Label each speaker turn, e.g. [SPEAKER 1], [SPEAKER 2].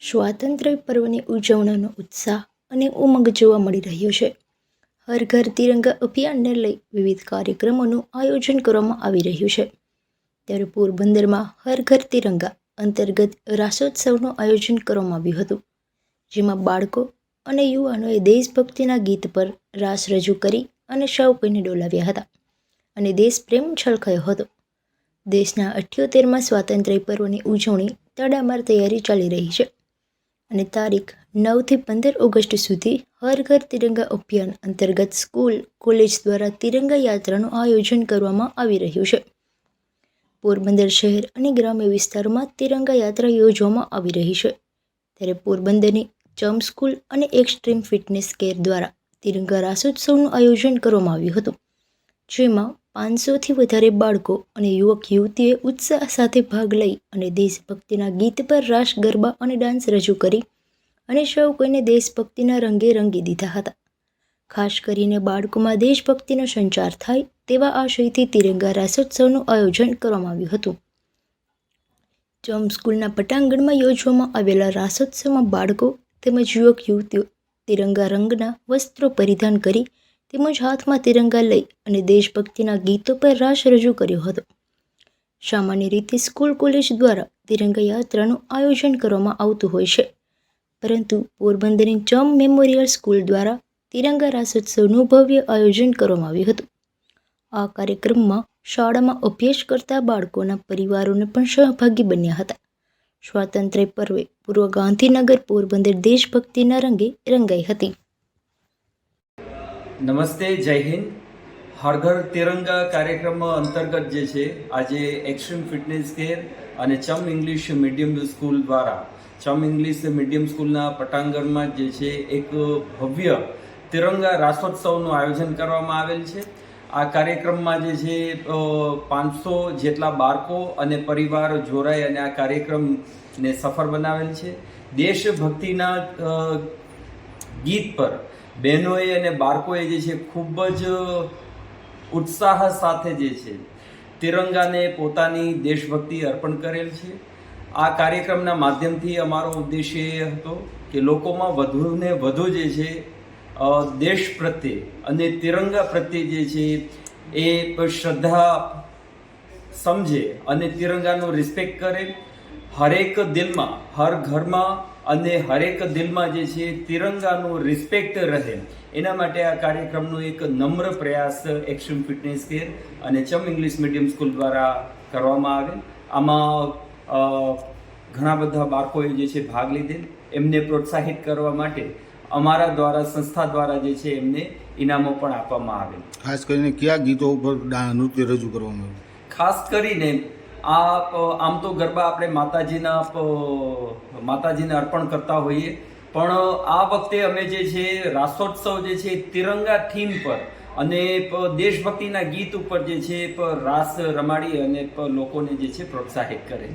[SPEAKER 1] સ્વાતંત્ર્ય પર્વની ઉજવણીનો ઉત્સાહ અને ઉમંગ જોવા મળી રહ્યો છે. હર ઘર તિરંગા અભિયાનને લઈ વિવિધ કાર્યક્રમોનું આયોજન કરવામાં આવી રહ્યું છે. ત્યારે પોરબંદરમાં હર ઘર તિરંગા અંતર્ગત રાસોત્સવનું આયોજન કરવામાં આવ્યું હતું, જેમાં બાળકો અને યુવાનોએ દેશભક્તિના ગીત પર રાસ રજૂ કરી અને સૌ કોઈને ડોલાવ્યા હતા અને દેશપ્રેમ છલકાયો હતો. દેશના 78મા સ્વાતંત્ર્ય પર્વની ઉજવણી તડામાર તૈયારી ચાલી રહી છે અને તારીખ 9 થી 15 ઓગસ્ટ સુધી હર ઘર તિરંગા અભિયાન અંતર્ગત સ્કૂલ કોલેજ દ્વારા તિરંગા યાત્રાનું આયોજન કરવામાં આવી રહ્યું છે. પોરબંદર શહેર અને ગ્રામ્ય વિસ્તારોમાં તિરંગા યાત્રા યોજવામાં આવી રહી છે. ત્યારે પોરબંદરની ચમ સ્કૂલ અને એક્સ્ટ્રીમ ફિટનેસ કેર દ્વારા તિરંગા રાસોત્સવનું આયોજન કરવામાં આવ્યું હતું, જેમાં 500થી વધારે બાળકો અને યુવક યુવતીઓએ ઉત્સાહ સાથે ભાગ લઈ અને દેશભક્તિના ગીત પર રાસ ગરબા અને ડાન્સ રજૂ કરી અને સૌ કોઈને દેશભક્તિના રંગે રંગી દીધા હતા. ખાસ કરીને બાળકોમાં દેશભક્તિનો સંચાર થાય તેવા આશયથી તિરંગા રાસોત્સવનું આયોજન કરવામાં આવ્યું હતું. ચમ સ્કૂલના પટાંગણમાં યોજવામાં આવેલા રાસોત્સવમાં બાળકો તેમજ યુવક યુવતીઓ તિરંગા રંગના વસ્ત્રો પરિધાન કરી તેમજ હાથમાં તિરંગા લઈ અને દેશભક્તિના ગીતો પર રાસ રજૂ કર્યો હતો. સામાન્ય રીતે સ્કૂલ કોલેજ દ્વારા તિરંગા યાત્રાનું આયોજન કરવામાં આવતું હોય છે, પરંતુ પોરબંદરની ચમ મેમોરિયલ સ્કૂલ દ્વારા તિરંગા રાસોત્સવનું ભવ્ય આયોજન કરવામાં આવ્યું હતું. આ કાર્યક્રમમાં શાળામાં અભ્યાસ કરતા બાળકોના પરિવારોને પણ સહભાગી બન્યા હતા. સ્વાતંત્ર્ય પર્વે પૂર્વ ગાંધીનગર પોરબંદર દેશભક્તિના રંગે રંગાઈ હતી.
[SPEAKER 2] નમસ્તે, જય હિન્દ. હર ઘર તિરંગા કાર્યક્રમ અંતર્ગત જે છે આજે એક્સ્ટ્રીમ ફિટનેસ કેર અને ચમ ઇંગ્લિશ મીડિયમ સ્કૂલ દ્વારા ચમ ઇંગ્લિશ મીડિયમ સ્કૂલના પટાંગણમાં જે છે એક ભવ્ય તિરંગા રાસોત્સવનું આયોજન કરવામાં આવેલ છે. આ કાર્યક્રમમાં જે છે 500 જેટલા બાળકો અને પરિવાર જોડાઈ અને આ કાર્યક્રમને સફળ બનાવેલ છે. દેશભક્તિના ગીત પર બહેનોએ અને બાળકોએ જે છે ખૂબ જ ઉત્સાહ સાથે જે છે તિરંગાને પોતાની દેશભક્તિ અર્પણ કરેલ છે. આ કાર્યક્રમના માધ્યમથી અમારો ઉદ્દેશ્ય એ હતો કે લોકોમાં વધુને વધુ જે છે દેશ પ્રત્યે અને તિરંગા પ્રત્યે જે છે એ શ્રદ્ધા સમજે અને તિરંગાનું રિસ્પેક્ટ કરે. હરેક દિલમાં, હર ઘરમાં અને હરેક દિલમાં જે છે તિરંગાનું રિસ્પેક્ટ રહે, એના માટે આ કાર્યક્રમનો એક નમ્ર પ્રયાસ એક્સ્ટ્રીમ ફિટનેસ કેર અને ચમ ઇંગ્લિશ મીડિયમ સ્કૂલ દ્વારા કરવામાં આવે. આમાં ઘણા બધા બાળકોએ જે છે ભાગ લીધેલ. એમને પ્રોત્સાહિત કરવા માટે અમારા દ્વારા સંસ્થા દ્વારા જે છે એમને ઇનામો પણ આપવામાં આવે.
[SPEAKER 3] ખાસ કરીને કયા ગીતો ઉપર નૃત્ય રજૂ કરવામાં આવ્યું?
[SPEAKER 2] ખાસ કરીને આમ તો ગરબા આપણે માતાજીને અર્પણ કરતા હોઈએ, પણ આ વખતે અમે જે છે રાસોત્સવ જે છે તિરંગા થીમ પર અને દેશભક્તિના ગીત ઉપર જે છે રાસ રમાડી અને લોકોને જે છે પ્રોત્સાહિત કરે.